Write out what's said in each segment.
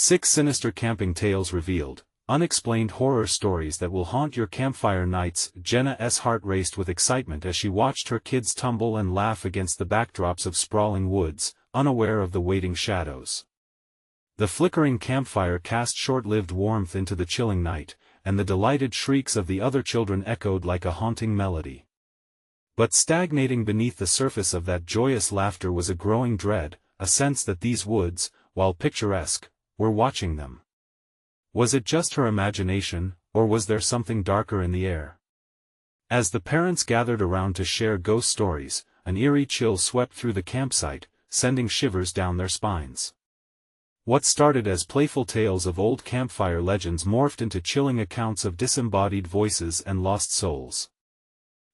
6 Sinister Camping Tales Revealed, Unexplained Horror Stories That Will Haunt Your Campfire Nights. Jenna's heart raced with excitement as she watched her kids tumble and laugh against the backdrops of sprawling woods, unaware of the waiting shadows. The flickering campfire cast short-lived warmth into the chilling night, and the delighted shrieks of the other children echoed like a haunting melody. But stagnating beneath the surface of that joyous laughter was a growing dread, a sense that these woods, while picturesque, were watching them. Was it just her imagination, or was there something darker in the air? As the parents gathered around to share ghost stories, an eerie chill swept through the campsite, sending shivers down their spines. What started as playful tales of old campfire legends morphed into chilling accounts of disembodied voices and lost souls.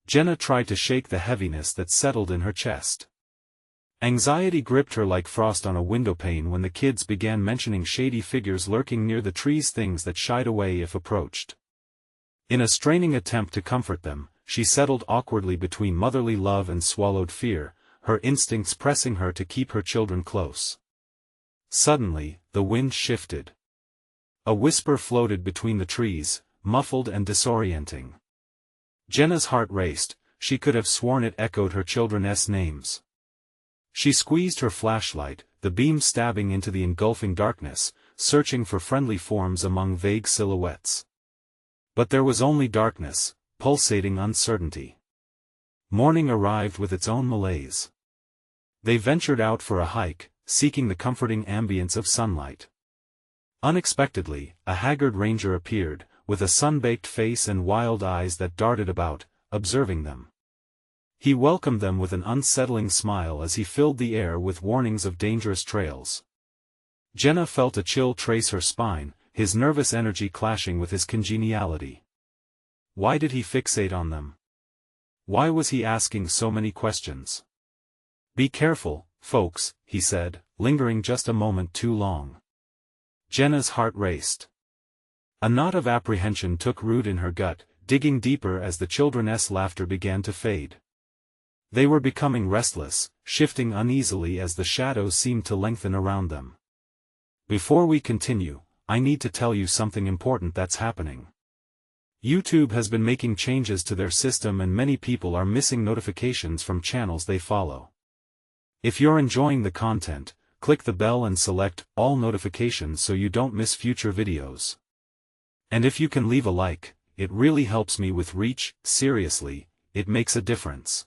Jenna tried to shake the heaviness that settled in her chest. Anxiety gripped her like frost on a windowpane when the kids began mentioning shady figures lurking near the trees, things that shied away if approached. In a straining attempt to comfort them, she settled awkwardly between motherly love and swallowed fear, her instincts pressing her to keep her children close. Suddenly, the wind shifted. A whisper floated between the trees, muffled and disorienting. Jenna's heart raced. She could have sworn it echoed her children's names. She squeezed her flashlight, the beam stabbing into the engulfing darkness, searching for friendly forms among vague silhouettes. But there was only darkness, pulsating uncertainty. Morning arrived with its own malaise. They ventured out for a hike, seeking the comforting ambience of sunlight. Unexpectedly, a haggard ranger appeared, with a sun-baked face and wild eyes that darted about, observing them. He welcomed them with an unsettling smile as he filled the air with warnings of dangerous trails. Jenna felt a chill trace her spine, his nervous energy clashing with his congeniality. Why did he fixate on them? Why was he asking so many questions? "Be careful, folks," he said, lingering just a moment too long. Jenna's heart raced. A knot of apprehension took root in her gut, digging deeper as the children's laughter began to fade. They were becoming restless, shifting uneasily as the shadows seemed to lengthen around them. Before we continue, I need to tell you something important that's happening. YouTube has been making changes to their system and many people are missing notifications from channels they follow. If you're enjoying the content, click the bell and select all notifications so you don't miss future videos. And if you can leave a like, it really helps me with reach. Seriously, it makes a difference.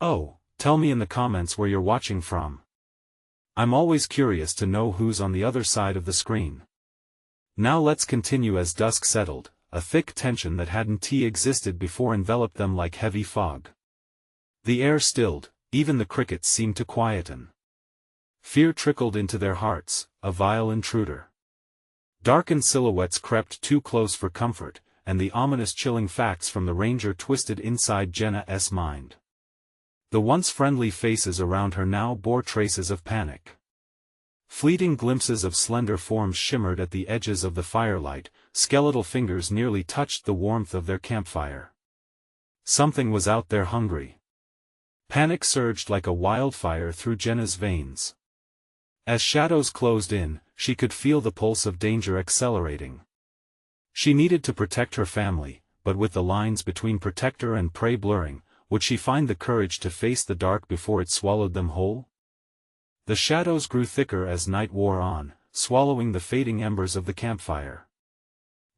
Oh, tell me in the comments where you're watching from. I'm always curious to know who's on the other side of the screen. Now let's continue. As dusk settled, a thick tension that hadn't existed before enveloped them like heavy fog. The air stilled, even the crickets seemed to quieten. Fear trickled into their hearts, a vile intruder. Darkened silhouettes crept too close for comfort, and the ominous chilling facts from the ranger twisted inside Jenna's mind. The once friendly faces around her now bore traces of panic. Fleeting glimpses of slender forms shimmered at the edges of the firelight, skeletal fingers nearly touched the warmth of their campfire. Something was out there hungry. Panic surged like a wildfire through Jenna's veins. As shadows closed in, she could feel the pulse of danger accelerating. She needed to protect her family, but with the lines between protector and prey blurring, would she find the courage to face the dark before it swallowed them whole? The shadows grew thicker as night wore on, swallowing the fading embers of the campfire.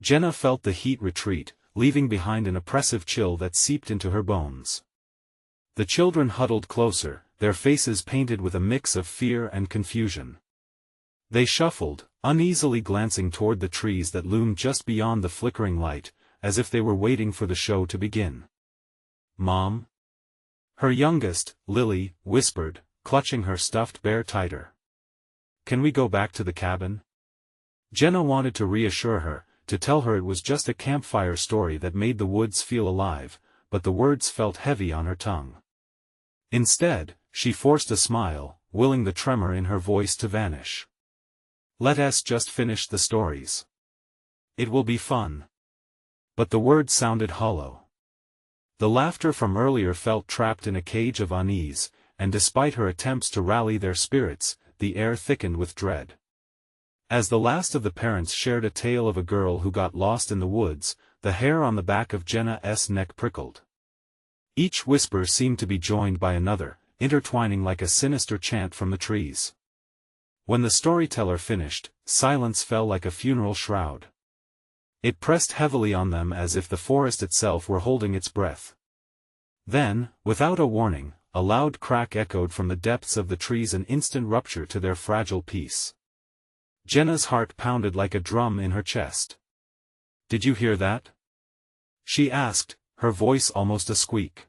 Jenna felt the heat retreat, leaving behind an oppressive chill that seeped into her bones. The children huddled closer, their faces painted with a mix of fear and confusion. They shuffled, uneasily glancing toward the trees that loomed just beyond the flickering light, as if they were waiting for the show to begin. "Mom?" Her youngest, Lily, whispered, clutching her stuffed bear tighter. "Can we go back to the cabin?" Jenna wanted to reassure her, to tell her it was just a campfire story that made the woods feel alive, but the words felt heavy on her tongue. Instead, she forced a smile, willing the tremor in her voice to vanish. "Let us just finish the stories. It will be fun." But the words sounded hollow. The laughter from earlier felt trapped in a cage of unease, and despite her attempts to rally their spirits, the air thickened with dread. As the last of the parents shared a tale of a girl who got lost in the woods, the hair on the back of Jenna's neck prickled. Each whisper seemed to be joined by another, intertwining like a sinister chant from the trees. When the storyteller finished, silence fell like a funeral shroud. It pressed heavily on them as if the forest itself were holding its breath. Then, without a warning, a loud crack echoed from the depths of the trees, an instant rupture to their fragile peace. Jenna's heart pounded like a drum in her chest. "Did you hear that?" she asked, her voice almost a squeak.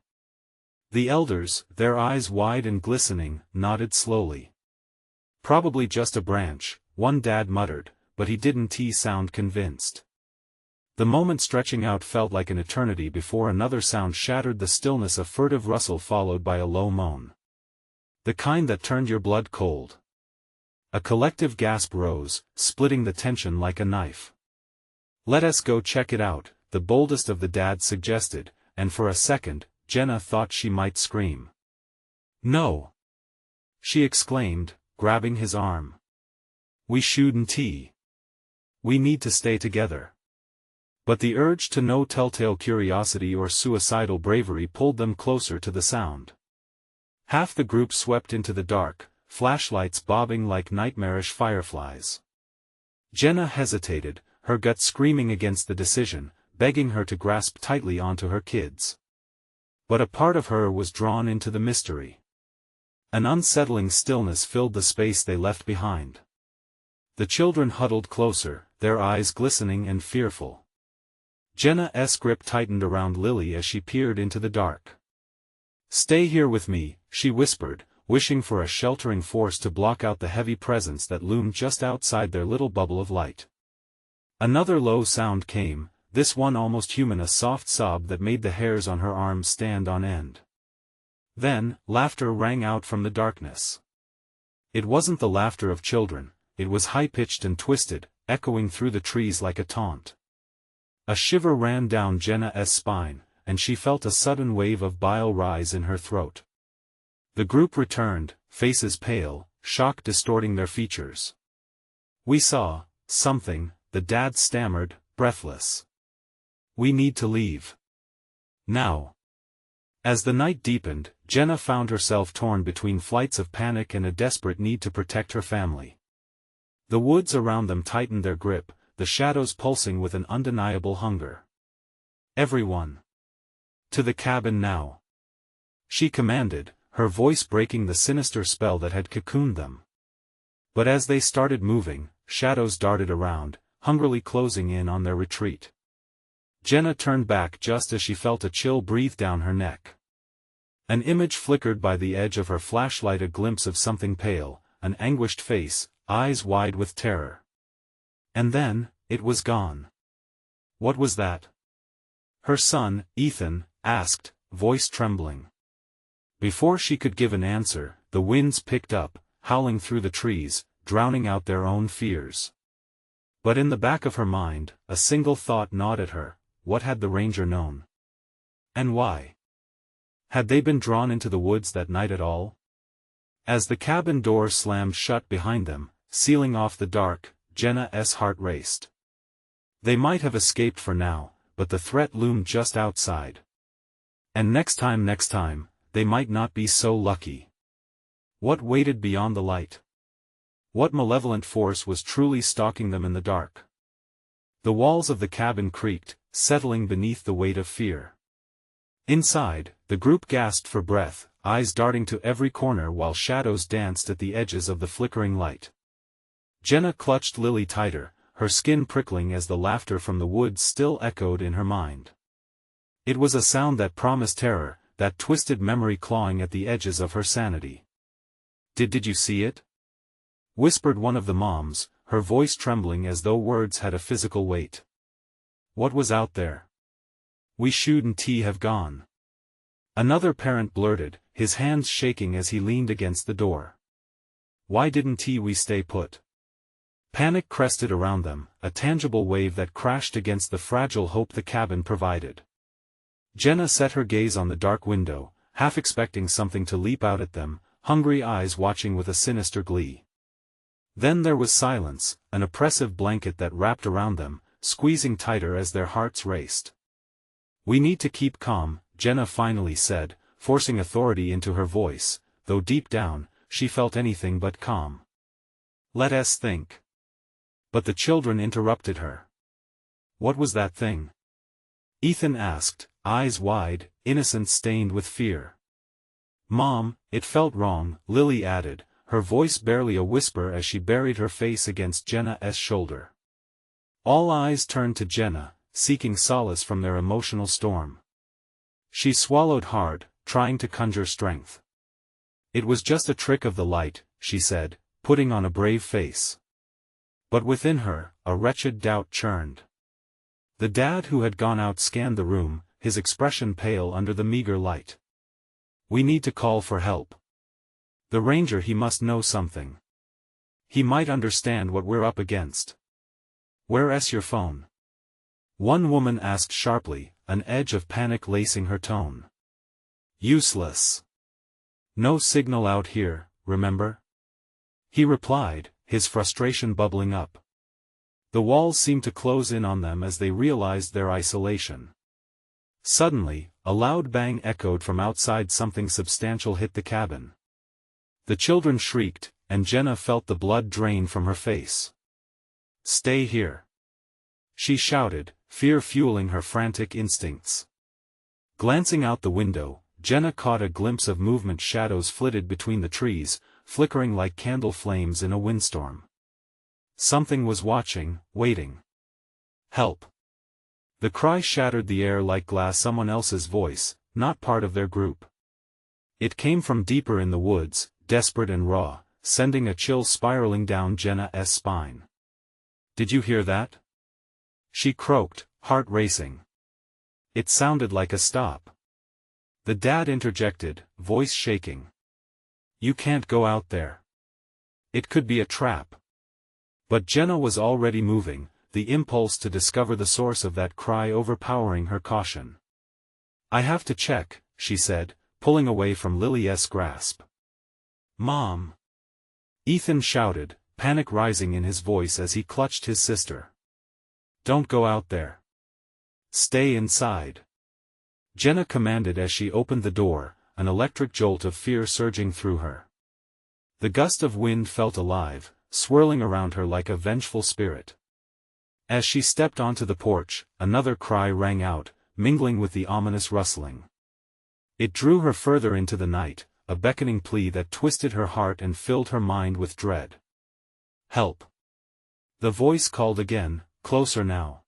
The elders, their eyes wide and glistening, nodded slowly. "Probably just a branch," one dad muttered, but he didn't sound convinced. The moment stretching out felt like an eternity before another sound shattered the stillness, a furtive rustle followed by a low moan. The kind that turned your blood cold. A collective gasp rose, splitting the tension like a knife. "Let us go check it out," the boldest of the dads suggested, and for a second, Jenna thought she might scream. "No!" she exclaimed, grabbing his arm. "We shouldn't. We need to stay together." But the urge to know, telltale curiosity or suicidal bravery pulled them closer to the sound. Half the group swept into the dark, flashlights bobbing like nightmarish fireflies. Jenna hesitated, her gut screaming against the decision, begging her to grasp tightly onto her kids. But a part of her was drawn into the mystery. An unsettling stillness filled the space they left behind. The children huddled closer, their eyes glistening and fearful. Jenna's grip tightened around Lily as she peered into the dark. "Stay here with me," she whispered, wishing for a sheltering force to block out the heavy presence that loomed just outside their little bubble of light. Another low sound came, this one almost human, a soft sob that made the hairs on her arms stand on end. Then, laughter rang out from the darkness. It wasn't the laughter of children, it was high-pitched and twisted, echoing through the trees like a taunt. A shiver ran down Jenna's spine, and she felt a sudden wave of bile rise in her throat. The group returned, faces pale, shock distorting their features. "We saw something," the dad stammered, breathless. "We need to leave. Now." As the night deepened, Jenna found herself torn between flights of panic and a desperate need to protect her family. The woods around them tightened their grip, the shadows pulsing with an undeniable hunger. "Everyone! To the cabin now!" she commanded, her voice breaking the sinister spell that had cocooned them. But as they started moving, shadows darted around, hungrily closing in on their retreat. Jenna turned back just as she felt a chill breathe down her neck. An image flickered by the edge of her flashlight, a glimpse of something pale, an anguished face, eyes wide with terror. And then, it was gone. "What was that?" her son, Ethan, asked, voice trembling. Before she could give an answer, the winds picked up, howling through the trees, drowning out their own fears. But in the back of her mind, a single thought gnawed at her: what had the ranger known? And why? Had they been drawn into the woods that night at all? As the cabin door slammed shut behind them, sealing off the dark, Jenna's heart raced. They might have escaped for now, but the threat loomed just outside. And next time, they might not be so lucky. What waited beyond the light? What malevolent force was truly stalking them in the dark? The walls of the cabin creaked, settling beneath the weight of fear. Inside, the group gasped for breath, eyes darting to every corner while shadows danced at the edges of the flickering light. Jenna clutched Lily tighter, her skin prickling as the laughter from the woods still echoed in her mind. It was a sound that promised terror, that twisted memory clawing at the edges of her sanity. Did you see it?" whispered one of the moms, her voice trembling as though words had a physical weight. "What was out there? We shouldn't have gone." Another parent blurted, his hands shaking as he leaned against the door. "Why didn't we stay put?" Panic crested around them, a tangible wave that crashed against the fragile hope the cabin provided. Jenna set her gaze on the dark window, half expecting something to leap out at them, hungry eyes watching with a sinister glee. Then there was silence, an oppressive blanket that wrapped around them, squeezing tighter as their hearts raced. "We need to keep calm," Jenna finally said, forcing authority into her voice, though deep down, she felt anything but calm. "Let us think." But the children interrupted her. "What was that thing?" Ethan asked, eyes wide, innocence stained with fear. "Mom, it felt wrong," Lily added, her voice barely a whisper as she buried her face against Jenna's shoulder. All eyes turned to Jenna, seeking solace from their emotional storm. She swallowed hard, trying to conjure strength. "It was just a trick of the light," she said, putting on a brave face. But within her, a wretched doubt churned. The dad who had gone out scanned the room, his expression pale under the meager light. "We need to call for help. The ranger, he must know something. He might understand what we're up against." "Where's your phone?" one woman asked sharply, an edge of panic lacing her tone. "Useless. No signal out here, remember?" he replied, his frustration bubbling up. The walls seemed to close in on them as they realized their isolation. Suddenly, a loud bang echoed from outside. Something substantial hit the cabin. The children shrieked, and Jenna felt the blood drain from her face. "Stay here," she shouted, fear fueling her frantic instincts. Glancing out the window, Jenna caught a glimpse of movement. Shadows flitted between the trees, flickering like candle flames in a windstorm. Something was watching, waiting. "Help!" The cry shattered the air like glass. Someone else's voice, not part of their group. It came from deeper in the woods, desperate and raw, sending a chill spiraling down Jenna's spine. "Did you hear that?" she croaked, heart racing. It sounded like a stop. The dad interjected, voice shaking. "You can't go out there. It could be a trap." But Jenna was already moving, the impulse to discover the source of that cry overpowering her caution. "I have to check," she said, pulling away from Lily's grasp. "Mom!" Ethan shouted, panic rising in his voice as he clutched his sister. "Don't go out there. Stay inside," Jenna commanded as she opened the door, an electric jolt of fear surging through her. The gust of wind felt alive, swirling around her like a vengeful spirit. As she stepped onto the porch, another cry rang out, mingling with the ominous rustling. It drew her further into the night, a beckoning plea that twisted her heart and filled her mind with dread. "Help!" The voice called again, closer now.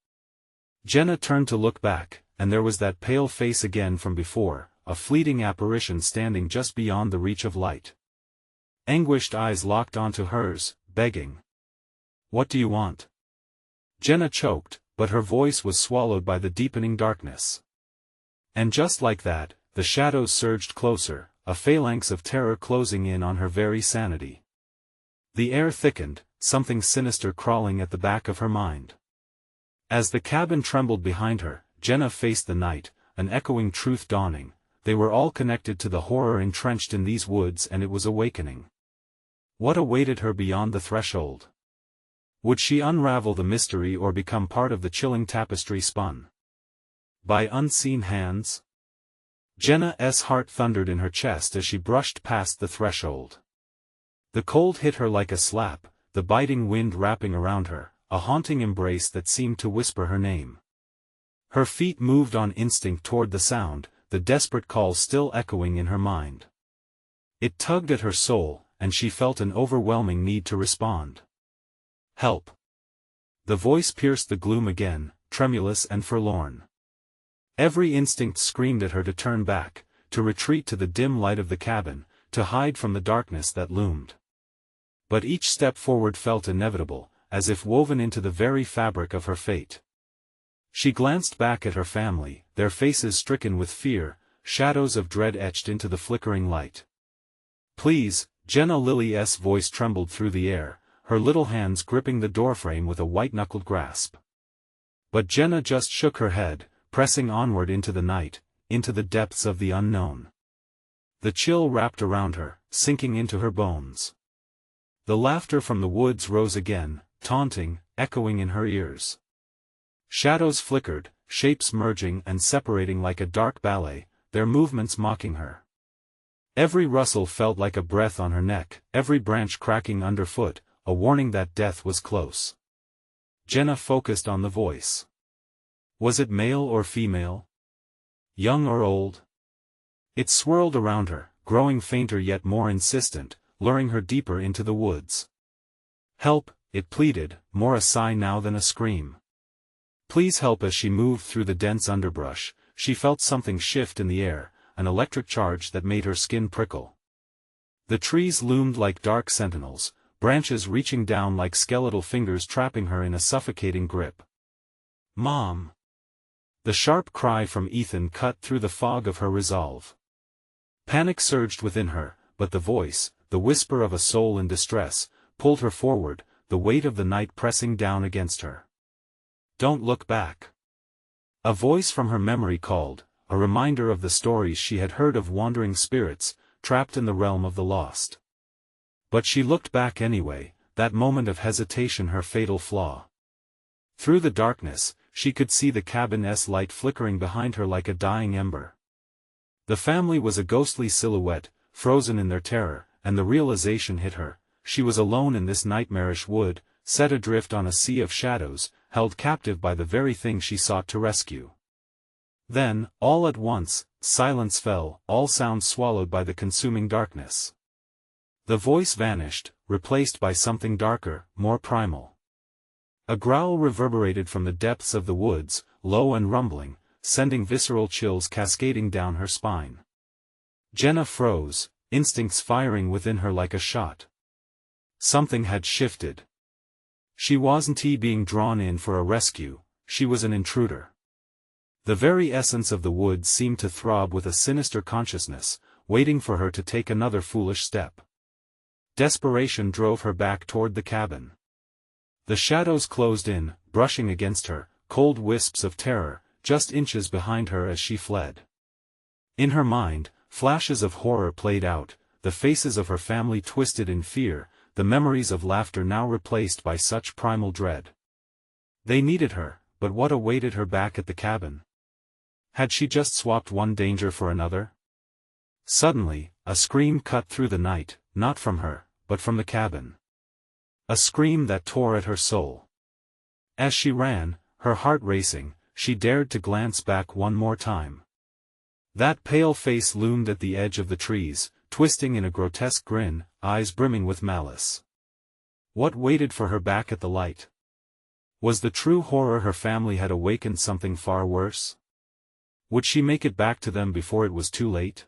Jenna turned to look back, and there was that pale face again from before, a fleeting apparition standing just beyond the reach of light. Anguished eyes locked onto hers, begging. "What do you want?" Jenna choked, but her voice was swallowed by the deepening darkness. And just like that, the shadows surged closer, a phalanx of terror closing in on her very sanity. The air thickened, something sinister crawling at the back of her mind. As the cabin trembled behind her, Jenna faced the night, an echoing truth dawning. They were all connected to the horror entrenched in these woods, and it was awakening. What awaited her beyond the threshold? Would she unravel the mystery or become part of the chilling tapestry spun by unseen hands? Jenna's heart thundered in her chest as she brushed past the threshold. The cold hit her like a slap, the biting wind wrapping around her, a haunting embrace that seemed to whisper her name. Her feet moved on instinct toward the sound, the desperate call still echoing in her mind. It tugged at her soul, and she felt an overwhelming need to respond. "Help!" The voice pierced the gloom again, tremulous and forlorn. Every instinct screamed at her to turn back, to retreat to the dim light of the cabin, to hide from the darkness that loomed. But each step forward felt inevitable, as if woven into the very fabric of her fate. She glanced back at her family, their faces stricken with fear, shadows of dread etched into the flickering light. "Please," Jenna Lily's voice trembled through the air, her little hands gripping the doorframe with a white-knuckled grasp. But Jenna just shook her head, pressing onward into the night, into the depths of the unknown. The chill wrapped around her, sinking into her bones. The laughter from the woods rose again, taunting, echoing in her ears. Shadows flickered, shapes merging and separating like a dark ballet, their movements mocking her. Every rustle felt like a breath on her neck, every branch cracking underfoot, a warning that death was close. Jenna focused on the voice. Was it male or female? Young or old? It swirled around her, growing fainter yet more insistent, luring her deeper into the woods. Help, it pleaded, more a sigh now than a scream. Please help. As she moved through the dense underbrush, she felt something shift in the air, an electric charge that made her skin prickle. The trees loomed like dark sentinels, branches reaching down like skeletal fingers trapping her in a suffocating grip. Mom! The sharp cry from Ethan cut through the fog of her resolve. Panic surged within her, but the voice, the whisper of a soul in distress, pulled her forward, the weight of the night pressing down against her. Don't look back. A voice from her memory called, a reminder of the stories she had heard of wandering spirits, trapped in the realm of the lost. But she looked back anyway, that moment of hesitation her fatal flaw. Through the darkness, she could see the cabin's light flickering behind her like a dying ember. The family was a ghostly silhouette, frozen in their terror, and the realization hit her, she was alone in this nightmarish wood, set adrift on a sea of shadows, held captive by the very thing she sought to rescue. Then, all at once, silence fell, all sounds swallowed by the consuming darkness. The voice vanished, replaced by something darker, more primal. A growl reverberated from the depths of the woods, low and rumbling, sending visceral chills cascading down her spine. Jenna froze, instincts firing within her like a shot. Something had shifted. She wasn't being drawn in for a rescue, she was an intruder. The very essence of the woods seemed to throb with a sinister consciousness, waiting for her to take another foolish step. Desperation drove her back toward the cabin. The shadows closed in, brushing against her, cold wisps of terror, just inches behind her as she fled. In her mind, flashes of horror played out, the faces of her family twisted in fear, the memories of laughter now replaced by such primal dread. They needed her, but what awaited her back at the cabin? Had she just swapped one danger for another? Suddenly, a scream cut through the night, not from her, but from the cabin. A scream that tore at her soul. As she ran, her heart racing, she dared to glance back one more time. That pale face loomed at the edge of the trees, twisting in a grotesque grin, eyes brimming with malice. What waited for her back at the light? Was the true horror her family had awakened something far worse? Would she make it back to them before it was too late?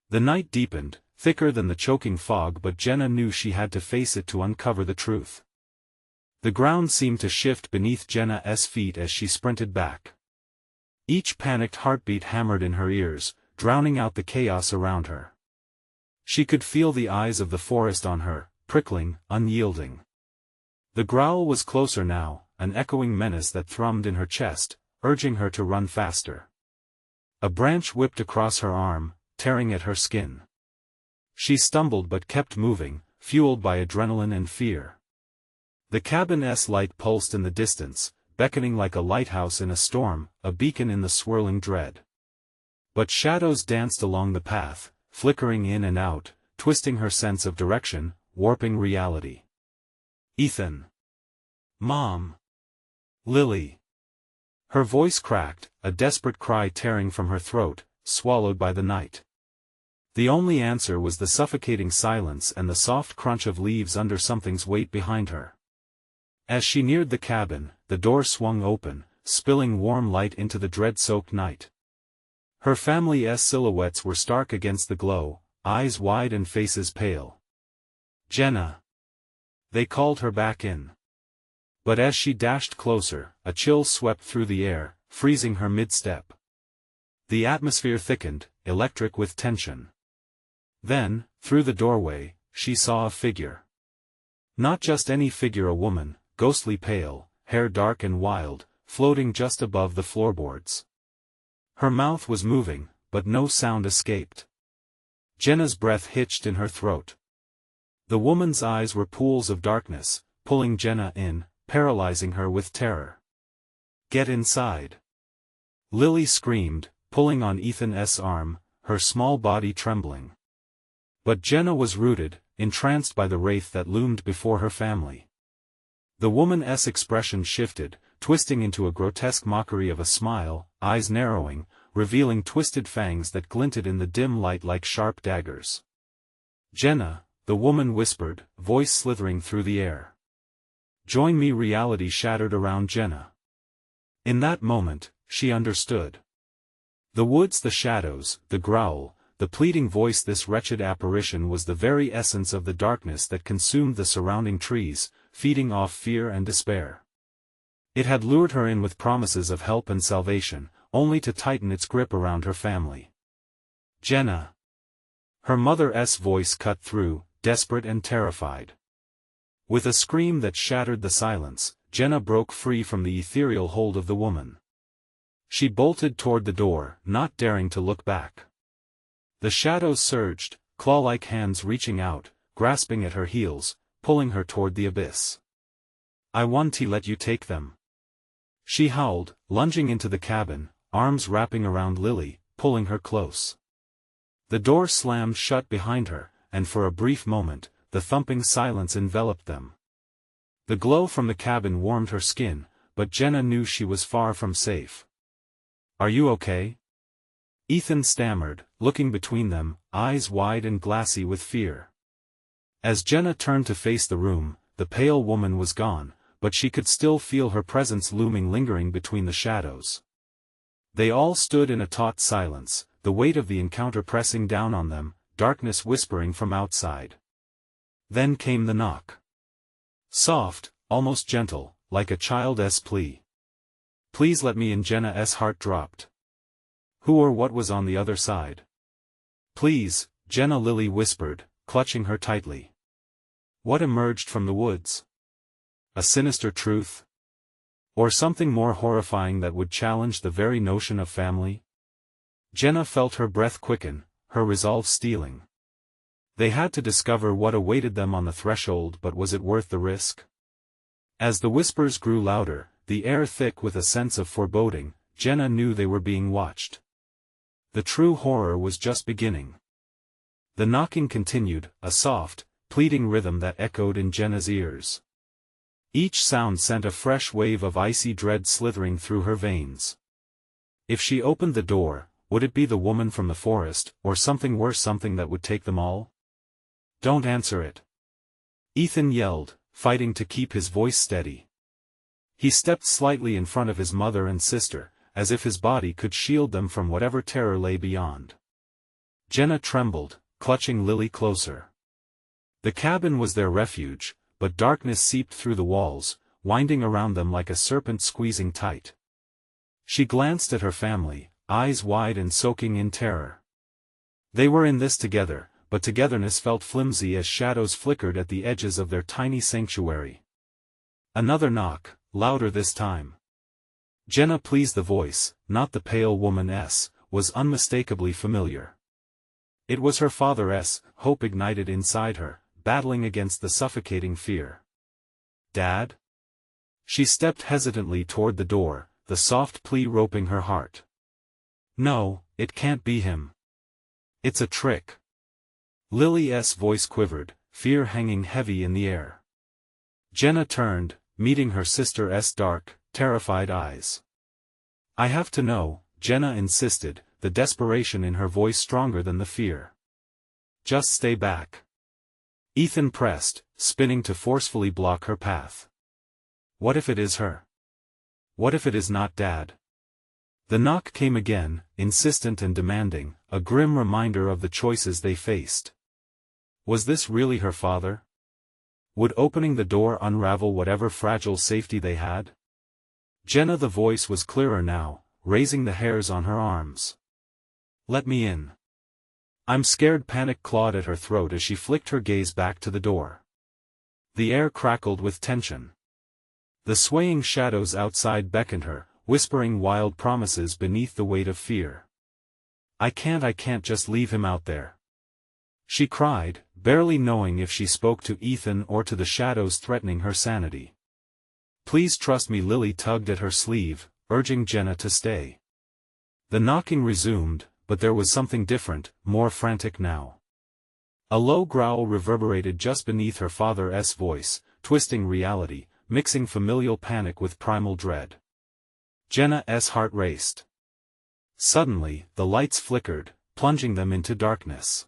The night deepened, thicker than the choking fog, but Jenna knew she had to face it to uncover the truth. The ground seemed to shift beneath Jenna's feet as she sprinted back. Each panicked heartbeat hammered in her ears, drowning out the chaos around her. She could feel the eyes of the forest on her, prickling, unyielding. The growl was closer now, an echoing menace that thrummed in her chest, urging her to run faster. A branch whipped across her arm, tearing at her skin. She stumbled but kept moving, fueled by adrenaline and fear. The cabin's light pulsed in the distance, beckoning like a lighthouse in a storm, a beacon in the swirling dread. But shadows danced along the path, flickering in and out, twisting her sense of direction, warping reality. Ethan. Mom. Lily. Her voice cracked, a desperate cry tearing from her throat, swallowed by the night. The only answer was the suffocating silence and the soft crunch of leaves under something's weight behind her. As she neared the cabin, the door swung open, spilling warm light into the dread-soaked night. Her family's silhouettes were stark against the glow, eyes wide and faces pale. Jenna. They called her back in. But as she dashed closer, a chill swept through the air, freezing her mid-step. The atmosphere thickened, electric with tension. Then, through the doorway, she saw a figure. Not just any figure, a woman, ghostly pale, hair dark and wild, floating just above the floorboards. Her mouth was moving, but no sound escaped. Jenna's breath hitched in her throat. The woman's eyes were pools of darkness, pulling Jenna in, paralyzing her with terror. "Get inside!" Lily screamed, pulling on Ethan's arm, her small body trembling. But Jenna was rooted, entranced by the wraith that loomed before her family. The woman's expression shifted, twisting into a grotesque mockery of a smile, eyes narrowing, revealing twisted fangs that glinted in the dim light like sharp daggers. "Jenna," the woman whispered, voice slithering through the air. "Join me." Reality shattered around Jenna. In that moment, she understood. The woods, the shadows, the growl, the pleading voice, this wretched apparition was the very essence of the darkness that consumed the surrounding trees, feeding off fear and despair. It had lured her in with promises of help and salvation, only to tighten its grip around her family. "Jenna!" Her mother's voice cut through, desperate and terrified. With a scream that shattered the silence, Jenna broke free from the ethereal hold of the woman. She bolted toward the door, not daring to look back. The shadows surged, claw-like hands reaching out, grasping at her heels, pulling her toward the abyss. "I want to let you take them," she howled, lunging into the cabin, arms wrapping around Lily, pulling her close. The door slammed shut behind her, and for a brief moment, the thumping silence enveloped them. The glow from the cabin warmed her skin, but Jenna knew she was far from safe. "Are you okay?" Ethan stammered, looking between them, eyes wide and glassy with fear. As Jenna turned to face the room, the pale woman was gone, but she could still feel her presence looming, lingering between the shadows. They all stood in a taut silence, the weight of the encounter pressing down on them, darkness whispering from outside. Then came the knock. Soft, almost gentle, like a child's plea. "Please let me in." Jenna's heart dropped. Who or what was on the other side? "Please, Jenna," Lily whispered, clutching her tightly. What emerged from the woods? A sinister truth? Or something more horrifying that would challenge the very notion of family? Jenna felt her breath quicken, her resolve steeling. They had to discover what awaited them on the threshold, but was it worth the risk? As the whispers grew louder, the air thick with a sense of foreboding, Jenna knew they were being watched. The true horror was just beginning. The knocking continued, a soft, pleading rhythm that echoed in Jenna's ears. Each sound sent a fresh wave of icy dread slithering through her veins. If she opened the door, would it be the woman from the forest, or something worse, something that would take them all? "Don't answer it!" Ethan yelled, fighting to keep his voice steady. He stepped slightly in front of his mother and sister, as if his body could shield them from whatever terror lay beyond. Jenna trembled, clutching Lily closer. The cabin was their refuge, but darkness seeped through the walls, winding around them like a serpent squeezing tight. She glanced at her family, eyes wide and soaking in terror. They were in this together, but togetherness felt flimsy as shadows flickered at the edges of their tiny sanctuary. Another knock, louder this time. Jenna, please. The voice, not the pale woman's, was unmistakably familiar. It was her father's, hope ignited inside her, battling against the suffocating fear. "Dad?" She stepped hesitantly toward the door, the soft plea roping her heart. "No, it can't be him. It's a trick." Lily's voice quivered, fear hanging heavy in the air. Jenna turned, meeting her sister's dark, terrified eyes. "I have to know," Jenna insisted, the desperation in her voice stronger than the fear. "Just stay back." Ethan pressed, spinning to forcefully block her path. What if it is her? What if it is not Dad? The knock came again, insistent and demanding, a grim reminder of the choices they faced. Was this really her father? Would opening the door unravel whatever fragile safety they had? Jenna, the voice was clearer now, raising the hairs on her arms. "Let me in." "I'm scared." Panic clawed at her throat as she flicked her gaze back to the door. The air crackled with tension. The swaying shadows outside beckoned her, whispering wild promises beneath the weight of fear. I can't just leave him out there," she cried, barely knowing if she spoke to Ethan or to the shadows threatening her sanity. "Please trust me." Lily tugged at her sleeve, urging Jenna to stay. The knocking resumed, but there was something different, more frantic now. A low growl reverberated just beneath her father's voice, twisting reality, mixing familial panic with primal dread. Jenna's heart raced. Suddenly, the lights flickered, plunging them into darkness.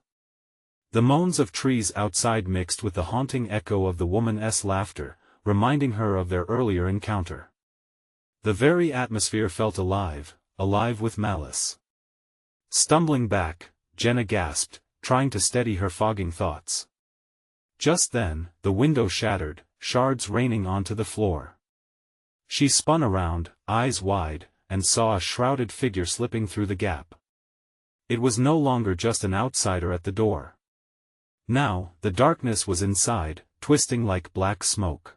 The moans of trees outside mixed with the haunting echo of the woman's laughter, reminding her of their earlier encounter. The very atmosphere felt alive, alive with malice. Stumbling back, Jenna gasped, trying to steady her fogging thoughts. Just then, the window shattered, shards raining onto the floor. She spun around, eyes wide, and saw a shrouded figure slipping through the gap. It was no longer just an outsider at the door. Now, the darkness was inside, twisting like black smoke.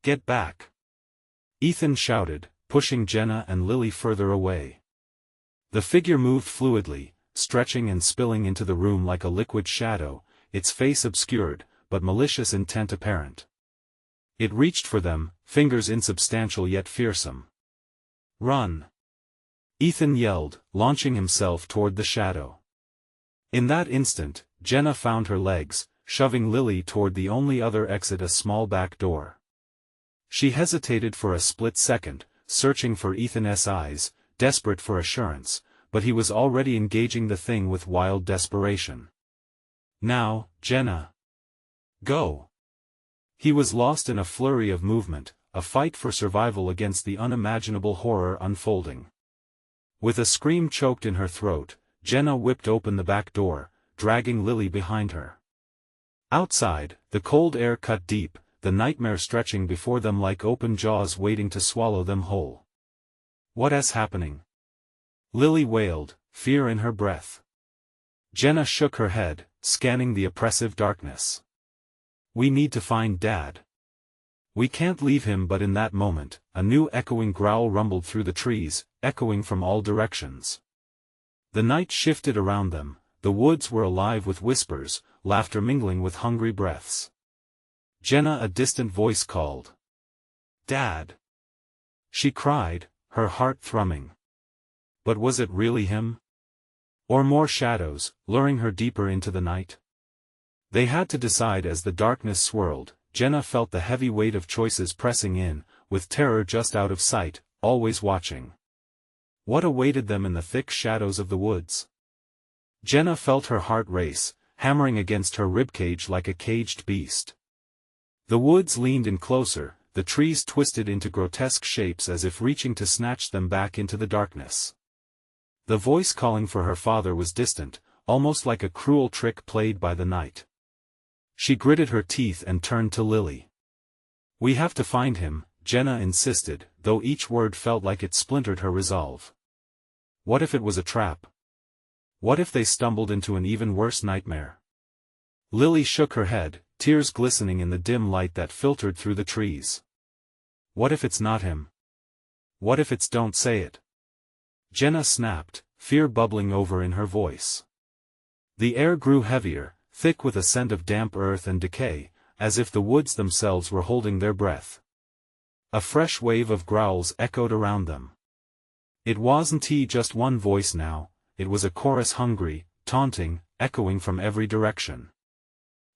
"Get back!" Ethan shouted, pushing Jenna and Lily further away. The figure moved fluidly, stretching and spilling into the room like a liquid shadow, its face obscured, but malicious intent apparent. It reached for them, fingers insubstantial yet fearsome. "Run!" Ethan yelled, launching himself toward the shadow. In that instant, Jenna found her legs, shoving Lily toward the only other exit, a small back door. She hesitated for a split second, searching for Ethan's eyes, desperate for assurance, but he was already engaging the thing with wild desperation. "Now, Jenna! Go!" He was lost in a flurry of movement, a fight for survival against the unimaginable horror unfolding. With a scream choked in her throat, Jenna whipped open the back door, dragging Lily behind her. Outside, the cold air cut deep, the nightmare stretching before them like open jaws waiting to swallow them whole. "What's happening?" Lily wailed, fear in her breath. Jenna shook her head, scanning the oppressive darkness. "We need to find Dad. We can't leave him." But in that moment, a new echoing growl rumbled through the trees, echoing from all directions. The night shifted around them, the woods were alive with whispers, laughter mingling with hungry breaths. Jenna, a distant voice called. "Dad!" She cried, her heart thrumming. But was it really him? Or more shadows, luring her deeper into the night? They had to decide. As the darkness swirled, Jenna felt the heavy weight of choices pressing in, with terror just out of sight, always watching. What awaited them in the thick shadows of the woods? Jenna felt her heart race, hammering against her ribcage like a caged beast. The woods leaned in closer, the trees twisted into grotesque shapes as if reaching to snatch them back into the darkness. The voice calling for her father was distant, almost like a cruel trick played by the night. She gritted her teeth and turned to Lily. "We have to find him," Jenna insisted, though each word felt like it splintered her resolve. What if it was a trap? What if they stumbled into an even worse nightmare? Lily shook her head, tears glistening in the dim light that filtered through the trees. What if it's not him? What if it's "Don't say it"? Jenna snapped, fear bubbling over in her voice. The air grew heavier, thick with a scent of damp earth and decay, as if the woods themselves were holding their breath. A fresh wave of growls echoed around them. It wasn't just one voice now, it was a chorus, hungry, taunting, echoing from every direction.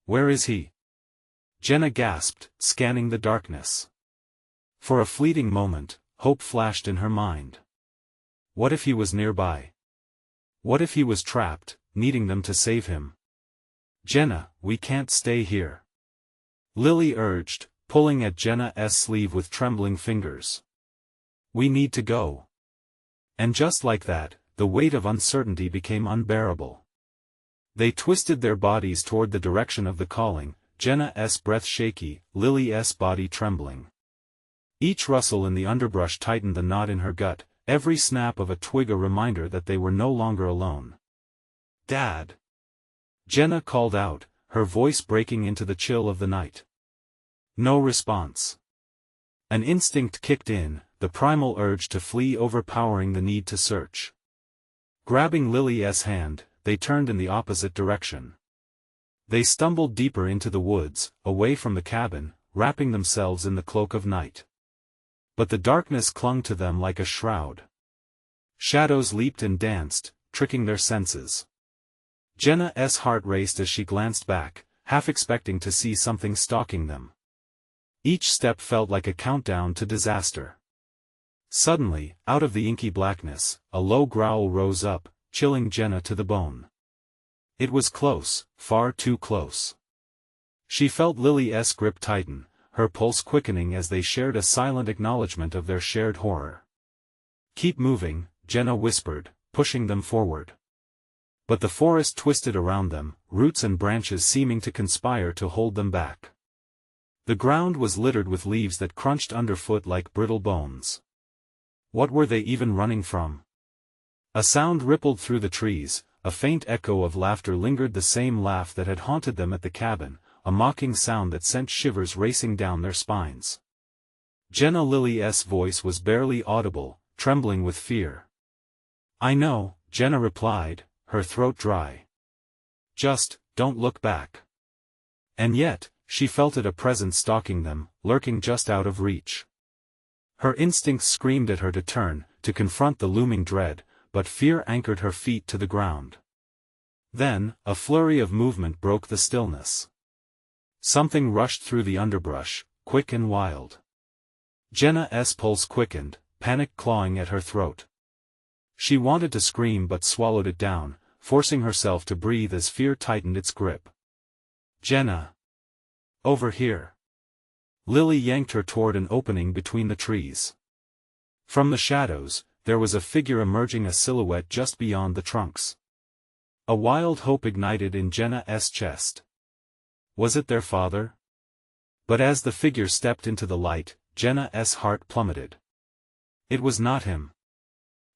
"Where is he?" Jenna gasped, scanning the darkness. For a fleeting moment, hope flashed in her mind. What if he was nearby? What if he was trapped, needing them to save him? "Jenna, we can't stay here," Lily urged, pulling at Jenna's sleeve with trembling fingers. "We need to go." And just like that, the weight of uncertainty became unbearable. They twisted their bodies toward the direction of the calling, Jenna's breath shaky, Lily's body trembling. Each rustle in the underbrush tightened the knot in her gut, every snap of a twig a reminder that they were no longer alone. "Dad!" Jenna called out, her voice breaking into the chill of the night. No response. An instinct kicked in, the primal urge to flee overpowering the need to search. Grabbing Lily's hand, they turned in the opposite direction. They stumbled deeper into the woods, away from the cabin, wrapping themselves in the cloak of night. But the darkness clung to them like a shroud. Shadows leaped and danced, tricking their senses. Jenna's heart raced as she glanced back, half expecting to see something stalking them. Each step felt like a countdown to disaster. Suddenly, out of the inky blackness, a low growl rose up, chilling Jenna to the bone. It was close, far too close. She felt Lily's grip tighten, her pulse quickening as they shared a silent acknowledgement of their shared horror. "Keep moving," Jenna whispered, pushing them forward. But the forest twisted around them, roots and branches seeming to conspire to hold them back. The ground was littered with leaves that crunched underfoot like brittle bones. What were they even running from? A sound rippled through the trees, a faint echo of laughter lingered, the same laugh that had haunted them at the cabin, a mocking sound that sent shivers racing down their spines. Jenna Lily's voice was barely audible, trembling with fear. "I know," Jenna replied, her throat dry. "Just, don't look back." And yet, she felt it, a presence stalking them, lurking just out of reach. Her instincts screamed at her to turn, to confront the looming dread, but fear anchored her feet to the ground. Then, a flurry of movement broke the stillness. Something rushed through the underbrush, quick and wild. Jenna's pulse quickened, panic clawing at her throat. She wanted to scream but swallowed it down, forcing herself to breathe as fear tightened its grip. "Jenna! Over here!" Lily yanked her toward an opening between the trees. From the shadows, there was a figure emerging, a silhouette just beyond the trunks. A wild hope ignited in Jenna's chest. Was it their father? But as the figure stepped into the light, Jenna's heart plummeted. It was not him.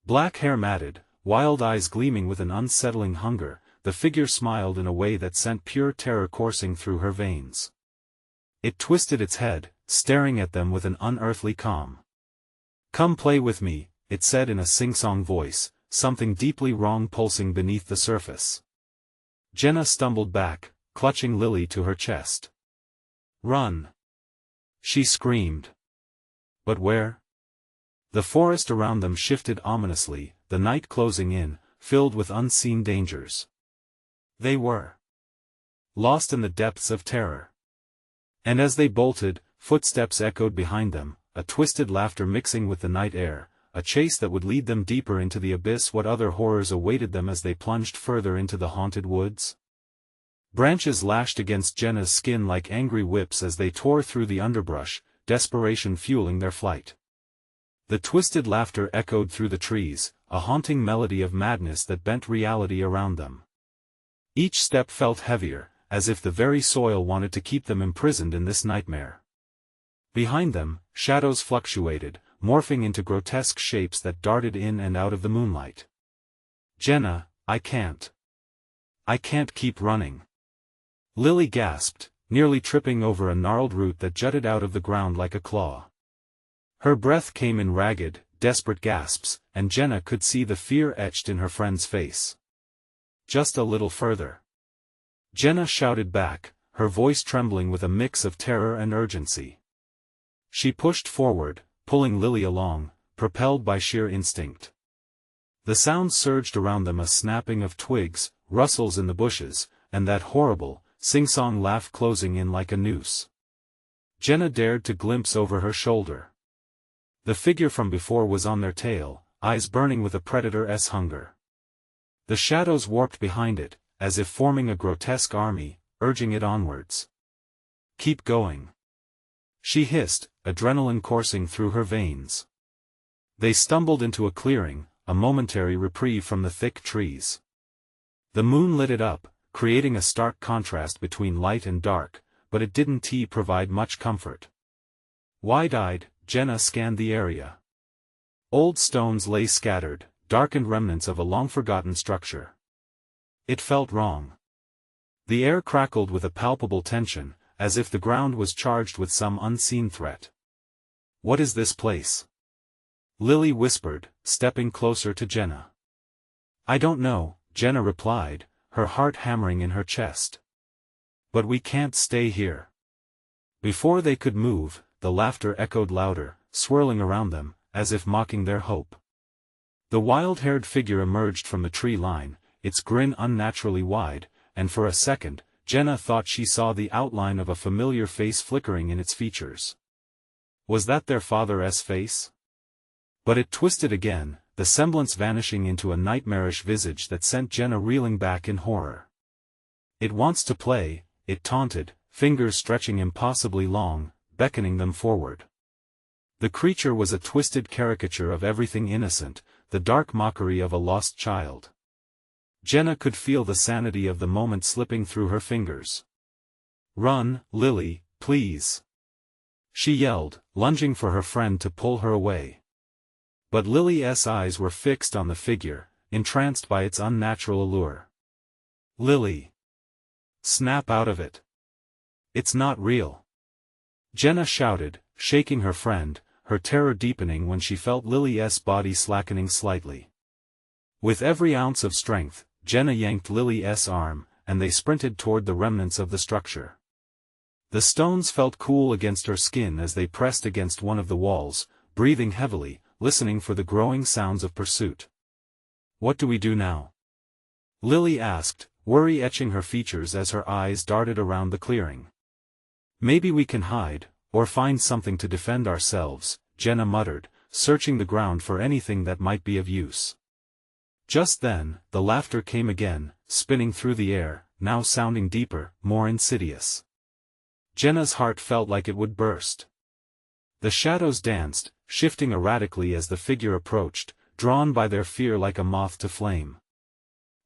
Black hair matted, wild eyes gleaming with an unsettling hunger, the figure smiled in a way that sent pure terror coursing through her veins. It twisted its head, staring at them with an unearthly calm. "Come play with me," it said in a sing-song voice, something deeply wrong pulsing beneath the surface. Jenna stumbled back, clutching Lily to her chest. "Run!" she screamed. But where? The forest around them shifted ominously, the night closing in, filled with unseen dangers. They were lost in the depths of terror. And as they bolted, footsteps echoed behind them, a twisted laughter mixing with the night air, a chase that would lead them deeper into the abyss. What other horrors awaited them as they plunged further into the haunted woods? Branches lashed against Jenna's skin like angry whips as they tore through the underbrush, desperation fueling their flight. The twisted laughter echoed through the trees, a haunting melody of madness that bent reality around them. Each step felt heavier, as if the very soil wanted to keep them imprisoned in this nightmare. Behind them, shadows fluctuated, morphing into grotesque shapes that darted in and out of the moonlight. "Jenna, I can't keep running." Lily gasped, nearly tripping over a gnarled root that jutted out of the ground like a claw. Her breath came in ragged, desperate gasps, and Jenna could see the fear etched in her friend's face. "Just a little further." Jenna shouted back, her voice trembling with a mix of terror and urgency. She pushed forward, pulling Lily along, propelled by sheer instinct. The sound surged around them, a snapping of twigs, rustles in the bushes, and that horrible, sing-song laugh closing in like a noose. Jenna dared to glimpse over her shoulder. The figure from before was on their tail, eyes burning with a predator's hunger. The shadows warped behind it, as if forming a grotesque army, urging it onwards. "Keep going," she hissed, adrenaline coursing through her veins. They stumbled into a clearing, a momentary reprieve from the thick trees. The moon lit it up, creating a stark contrast between light and dark, but it didn't provide much comfort. Wide-eyed, Jenna scanned the area. Old stones lay scattered, darkened remnants of a long-forgotten structure. It felt wrong. The air crackled with a palpable tension, as if the ground was charged with some unseen threat. "What is this place?" Lily whispered, stepping closer to Jenna. "I don't know," Jenna replied, her heart hammering in her chest. But we can't stay here. Before they could move, the laughter echoed louder, swirling around them, as if mocking their hope. The wild-haired figure emerged from the tree line, its grin unnaturally wide, and for a second, Jenna thought she saw the outline of a familiar face flickering in its features. Was that their father's face? But it twisted again, the semblance vanishing into a nightmarish visage that sent Jenna reeling back in horror. "It wants to play," it taunted, fingers stretching impossibly long, beckoning them forward. The creature was a twisted caricature of everything innocent, the dark mockery of a lost child. Jenna could feel the sanity of the moment slipping through her fingers. "Run, Lily, please!" she yelled, lunging for her friend to pull her away. But Lily's eyes were fixed on the figure, entranced by its unnatural allure. "Lily! Snap out of it! It's not real!" Jenna shouted, shaking her friend, her terror deepening when she felt Lily's body slackening slightly. With every ounce of strength, Jenna yanked Lily's arm, and they sprinted toward the remnants of the structure. The stones felt cool against her skin as they pressed against one of the walls, breathing heavily, listening for the growing sounds of pursuit. "What do we do now?" Lily asked, worry etching her features as her eyes darted around the clearing. "Maybe we can hide, or find something to defend ourselves," Jenna muttered, searching the ground for anything that might be of use. Just then, the laughter came again, spinning through the air, now sounding deeper, more insidious. Jenna's heart felt like it would burst. The shadows danced, shifting erratically as the figure approached, drawn by their fear like a moth to flame.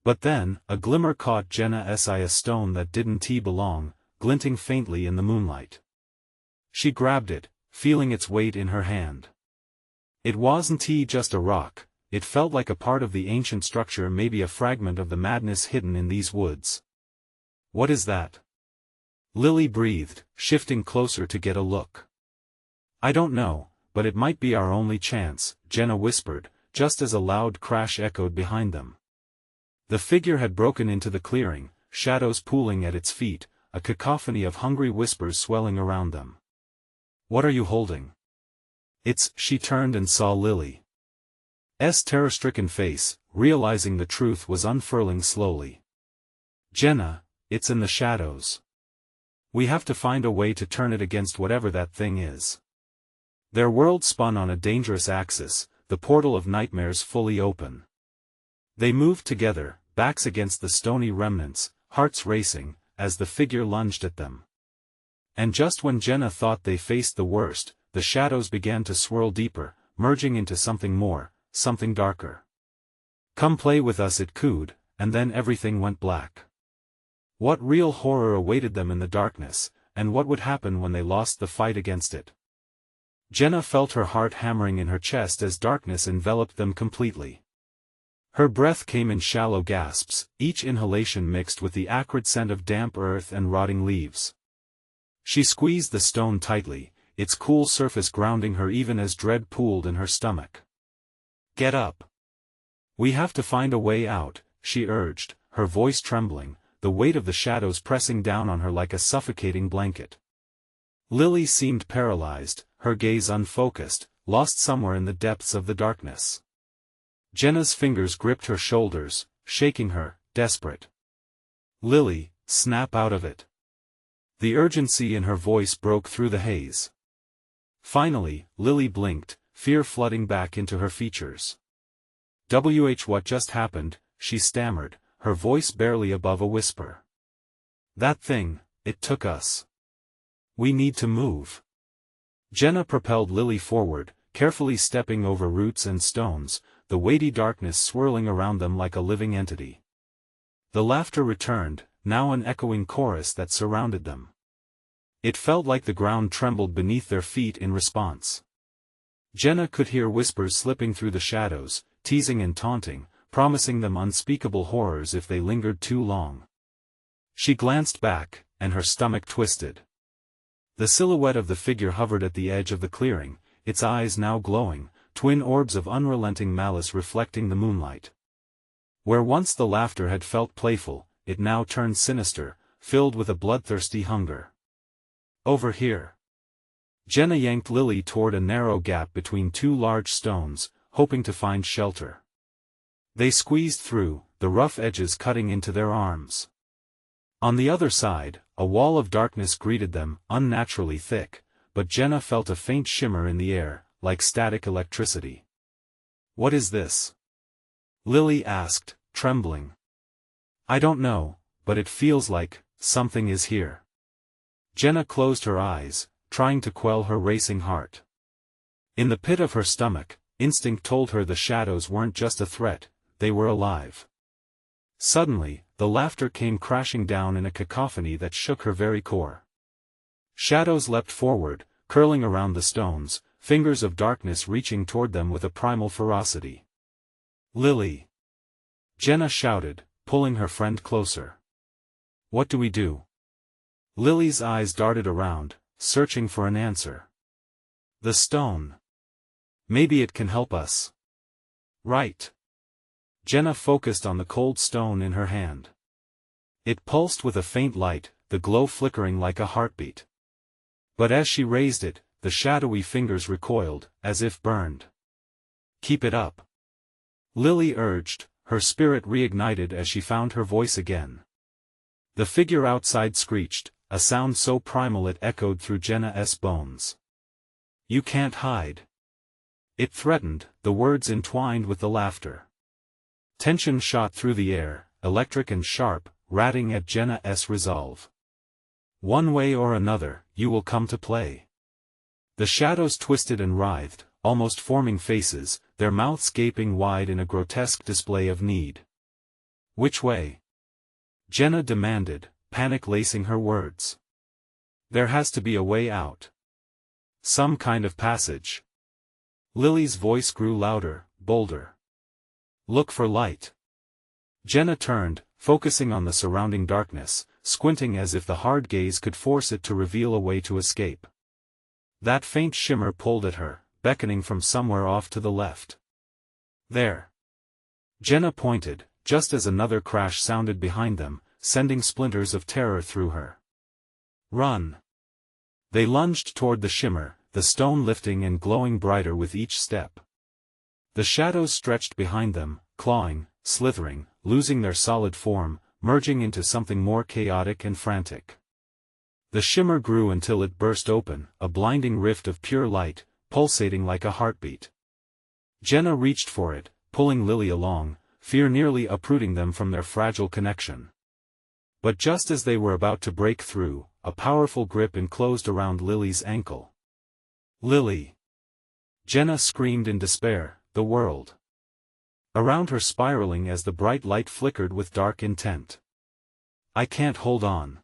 But then, a glimmer caught Jenna's eye, a stone that didn't belong, glinting faintly in the moonlight. She grabbed it, feeling its weight in her hand. It wasn't just a rock. It felt like a part of the ancient structure, maybe a fragment of the madness hidden in these woods. "What is that?" Lily breathed, shifting closer to get a look. "I don't know, but it might be our only chance," Jenna whispered, just as a loud crash echoed behind them. The figure had broken into the clearing, shadows pooling at its feet, a cacophony of hungry whispers swelling around them. "What are you holding?" She turned and saw Lily's terror-stricken face, realizing the truth was unfurling slowly. "Jenna, it's in the shadows. We have to find a way to turn it against whatever that thing is." Their world spun on a dangerous axis, the portal of nightmares fully open. They moved together, backs against the stony remnants, hearts racing, as the figure lunged at them. And just when Jenna thought they faced the worst, the shadows began to swirl deeper, merging into something more, something darker. "Come play with us," it cooed, and then everything went black. What real horror awaited them in the darkness, and what would happen when they lost the fight against it? Jenna felt her heart hammering in her chest as darkness enveloped them completely. Her breath came in shallow gasps, each inhalation mixed with the acrid scent of damp earth and rotting leaves. She squeezed the stone tightly, its cool surface grounding her even as dread pooled in her stomach. "Get up. We have to find a way out," she urged, her voice trembling, the weight of the shadows pressing down on her like a suffocating blanket. Lily seemed paralyzed, her gaze unfocused, lost somewhere in the depths of the darkness. Jenna's fingers gripped her shoulders, shaking her, desperate. "Lily, snap out of it." The urgency in her voice broke through the haze. Finally, Lily blinked, fear flooding back into her features. What just happened?" she stammered, her voice barely above a whisper. "That thing, it took us. We need to move." Jenna propelled Lily forward, carefully stepping over roots and stones, the weighty darkness swirling around them like a living entity. The laughter returned, now an echoing chorus that surrounded them. It felt like the ground trembled beneath their feet in response. Jenna could hear whispers slipping through the shadows, teasing and taunting, promising them unspeakable horrors if they lingered too long. She glanced back, and her stomach twisted. The silhouette of the figure hovered at the edge of the clearing, its eyes now glowing, twin orbs of unrelenting malice reflecting the moonlight. Where once the laughter had felt playful, it now turned sinister, filled with a bloodthirsty hunger. Over here. Jenna yanked Lily toward a narrow gap between two large stones, hoping to find shelter. They squeezed through, the rough edges cutting into their arms. On the other side, a wall of darkness greeted them, unnaturally thick, but Jenna felt a faint shimmer in the air, like static electricity. "What is this?" Lily asked, trembling. "I don't know, but it feels like something is here." Jenna closed her eyes, trying to quell her racing heart. In the pit of her stomach, instinct told her the shadows weren't just a threat, they were alive. Suddenly, the laughter came crashing down in a cacophony that shook her very core. Shadows leapt forward, curling around the stones, fingers of darkness reaching toward them with a primal ferocity. "Lily!" Jenna shouted, pulling her friend closer. "What do we do?" Lily's eyes darted around, searching for an answer. "The stone. Maybe it can help us." "Right." Jenna focused on the cold stone in her hand. It pulsed with a faint light, the glow flickering like a heartbeat. But as she raised it, the shadowy fingers recoiled, as if burned. "Keep it up," Lily urged, her spirit reignited as she found her voice again. The figure outside screeched, a sound so primal it echoed through Jenna's bones. "You can't hide." It threatened, the words entwined with the laughter. Tension shot through the air, electric and sharp, ratting at Jenna's resolve. "One way or another, you will come to play." The shadows twisted and writhed, almost forming faces, their mouths gaping wide in a grotesque display of need. "Which way?" Jenna demanded, panic lacing her words. "There has to be a way out. Some kind of passage." Lily's voice grew louder, bolder. "Look for light." Jenna turned, focusing on the surrounding darkness, squinting as if the hard gaze could force it to reveal a way to escape. That faint shimmer pulled at her, beckoning from somewhere off to the left. "There." Jenna pointed, just as another crash sounded behind them, sending splinters of terror through her. "Run." They lunged toward the shimmer, the stone lifting and glowing brighter with each step. The shadows stretched behind them, clawing, slithering, losing their solid form, merging into something more chaotic and frantic. The shimmer grew until it burst open, a blinding rift of pure light, pulsating like a heartbeat. Jenna reached for it, pulling Lily along, fear nearly uprooting them from their fragile connection. But just as they were about to break through, a powerful grip enclosed around Lily's ankle. "Lily!" Jenna screamed in despair, the world around her spiraling as the bright light flickered with dark intent. "I can't hold on."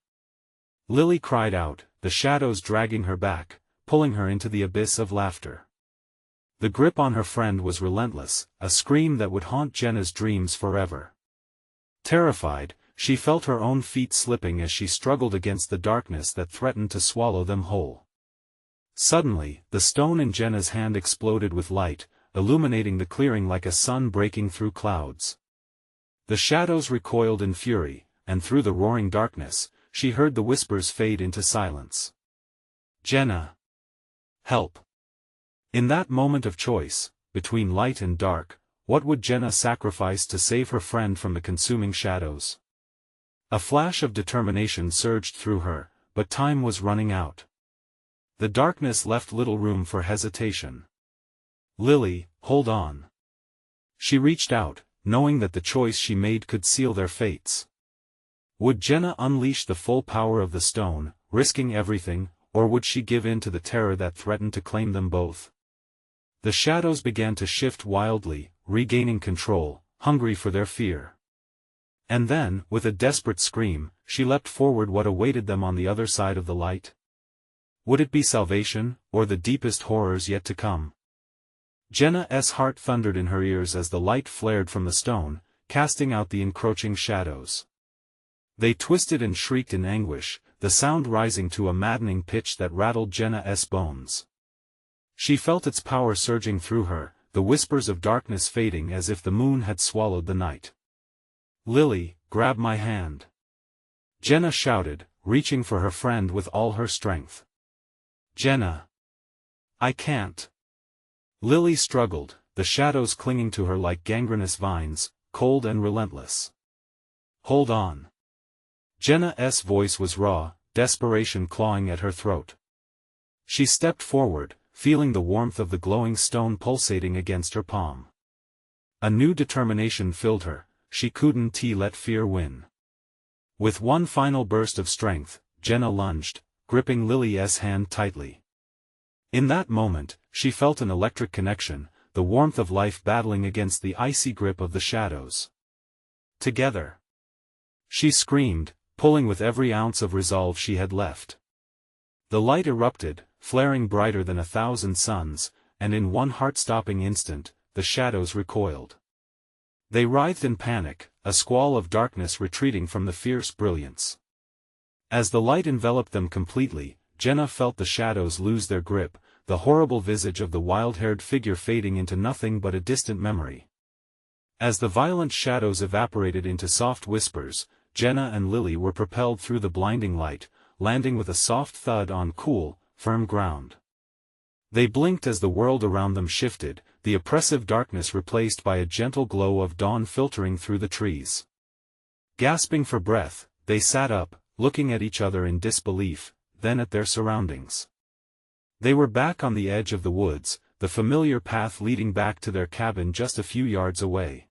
Lily cried out, the shadows dragging her back, pulling her into the abyss of laughter. The grip on her friend was relentless, a scream that would haunt Jenna's dreams forever. Terrified, she felt her own feet slipping as she struggled against the darkness that threatened to swallow them whole. Suddenly, the stone in Jenna's hand exploded with light, illuminating the clearing like a sun breaking through clouds. The shadows recoiled in fury, and through the roaring darkness, she heard the whispers fade into silence. "Jenna! Help!" In that moment of choice, between light and dark, what would Jenna sacrifice to save her friend from the consuming shadows? A flash of determination surged through her, but time was running out. The darkness left little room for hesitation. "Lily, hold on." She reached out, knowing that the choice she made could seal their fates. Would Jenna unleash the full power of the stone, risking everything, or would she give in to the terror that threatened to claim them both? The shadows began to shift wildly, regaining control, hungry for their fear. And then, with a desperate scream, she leapt forward. What awaited them on the other side of the light? Would it be salvation, or the deepest horrors yet to come? Jenna's heart thundered in her ears as the light flared from the stone, casting out the encroaching shadows. They twisted and shrieked in anguish, the sound rising to a maddening pitch that rattled Jenna's bones. She felt its power surging through her, the whispers of darkness fading as if the moon had swallowed the night. "Lily, grab my hand." Jenna shouted, reaching for her friend with all her strength. Jenna! I can't. Lily struggled, the shadows clinging to her like gangrenous vines, cold and relentless. Hold on. Jenna's voice was raw, desperation clawing at her throat. She stepped forward, feeling the warmth of the glowing stone pulsating against her palm. A new determination filled her, she couldn't let fear win. With one final burst of strength, Jenna lunged, gripping Lily's hand tightly. In that moment, she felt an electric connection, the warmth of life battling against the icy grip of the shadows. Together! She screamed, pulling with every ounce of resolve she had left. The light erupted, flaring brighter than 1,000 suns, and in one heart-stopping instant, the shadows recoiled. They writhed in panic, a squall of darkness retreating from the fierce brilliance. As the light enveloped them completely, Jenna felt the shadows lose their grip, the horrible visage of the wild-haired figure fading into nothing but a distant memory. As the violent shadows evaporated into soft whispers, Jenna and Lily were propelled through the blinding light, landing with a soft thud on cool, firm ground. They blinked as the world around them shifted, the oppressive darkness replaced by a gentle glow of dawn filtering through the trees. Gasping for breath, they sat up, looking at each other in disbelief, then at their surroundings. They were back on the edge of the woods, the familiar path leading back to their cabin just a few yards away.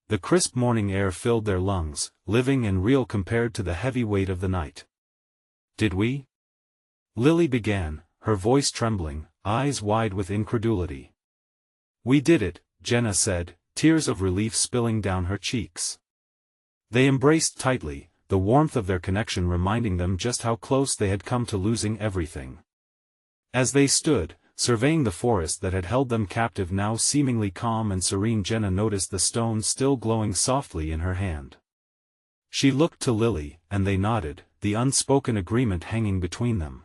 The crisp morning air filled their lungs, living and real compared to the heavy weight of the night. Did we? Lily began, her voice trembling, eyes wide with incredulity. We did it, Jenna said, tears of relief spilling down her cheeks. They embraced tightly, the warmth of their connection reminding them just how close they had come to losing everything. As they stood, surveying the forest that had held them captive now seemingly calm and serene, Jenna noticed the stone still glowing softly in her hand. She looked to Lily, and they nodded, the unspoken agreement hanging between them.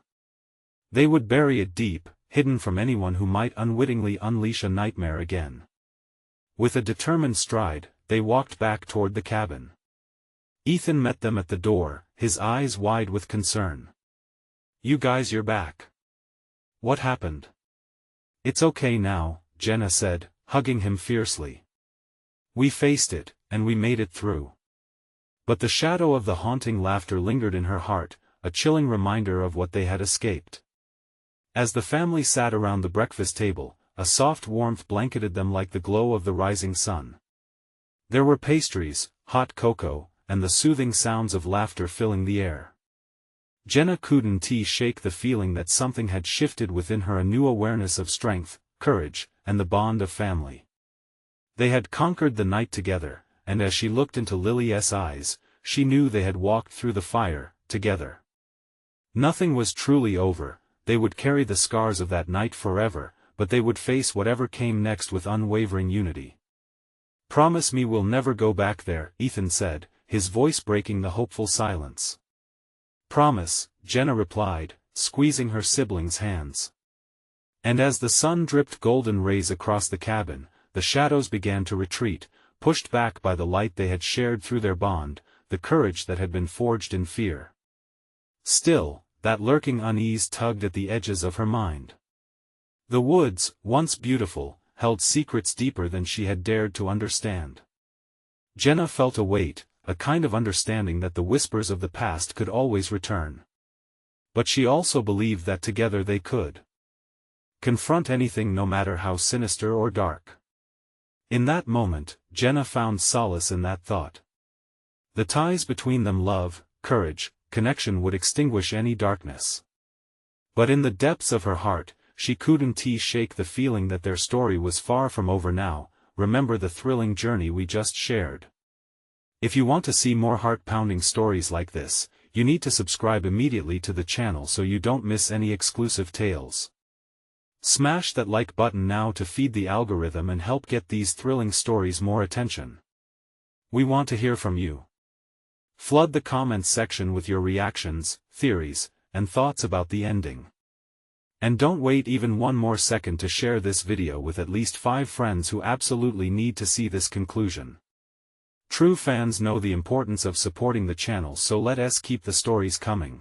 They would bury it deep, hidden from anyone who might unwittingly unleash a nightmare again. With a determined stride, they walked back toward the cabin. Ethan met them at the door, his eyes wide with concern. You guys, you're back. What happened? It's okay now, Jenna said, hugging him fiercely. We faced it, and we made it through. But the shadow of the haunting laughter lingered in her heart, a chilling reminder of what they had escaped. As the family sat around the breakfast table, a soft warmth blanketed them like the glow of the rising sun. There were pastries, hot cocoa, and the soothing sounds of laughter filling the air. Jenna couldn't shake the feeling that something had shifted within her, a new awareness of strength, courage, and the bond of family. They had conquered the night together, and as she looked into Lily's eyes, she knew they had walked through the fire, together. Nothing was truly over, they would carry the scars of that night forever, but they would face whatever came next with unwavering unity. Promise me we'll never go back there, Ethan said, his voice breaking the hopeful silence. Promise, Jenna replied, squeezing her siblings' hands. And as the sun dripped golden rays across the cabin, the shadows began to retreat, pushed back by the light they had shared through their bond, the courage that had been forged in fear. Still, that lurking unease tugged at the edges of her mind. The woods, once beautiful, held secrets deeper than she had dared to understand. Jenna felt a weight, a kind of understanding that the whispers of the past could always return. But she also believed that together they could confront anything, no matter how sinister or dark. In that moment, Jenna found solace in that thought. The ties between them, love, courage, connection, would extinguish any darkness. But in the depths of her heart, she couldn't shake the feeling that their story was far from over now. Remember the thrilling journey we just shared. If you want to see more heart-pounding stories like this, you need to subscribe immediately to the channel so you don't miss any exclusive tales. Smash that like button now to feed the algorithm and help get these thrilling stories more attention. We want to hear from you. Flood the comments section with your reactions, theories, and thoughts about the ending. And don't wait even one more second to share this video with at least 5 friends who absolutely need to see this conclusion. True fans know the importance of supporting the channel, so let us keep the stories coming.